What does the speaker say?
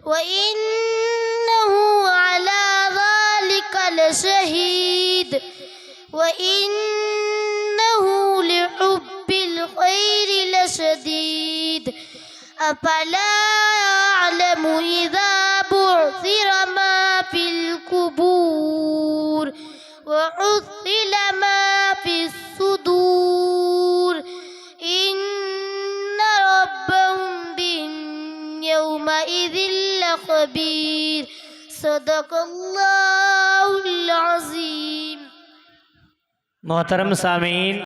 وإنه على ذلك لشهيد وإنه لحب الخير لشديد أفلا يعلم إذا بعثر ما في القبور وحصل ما في الصدور إن ربهم بهم يومئذ لخبير صدق الله العظيم. मोहतरम सामीन,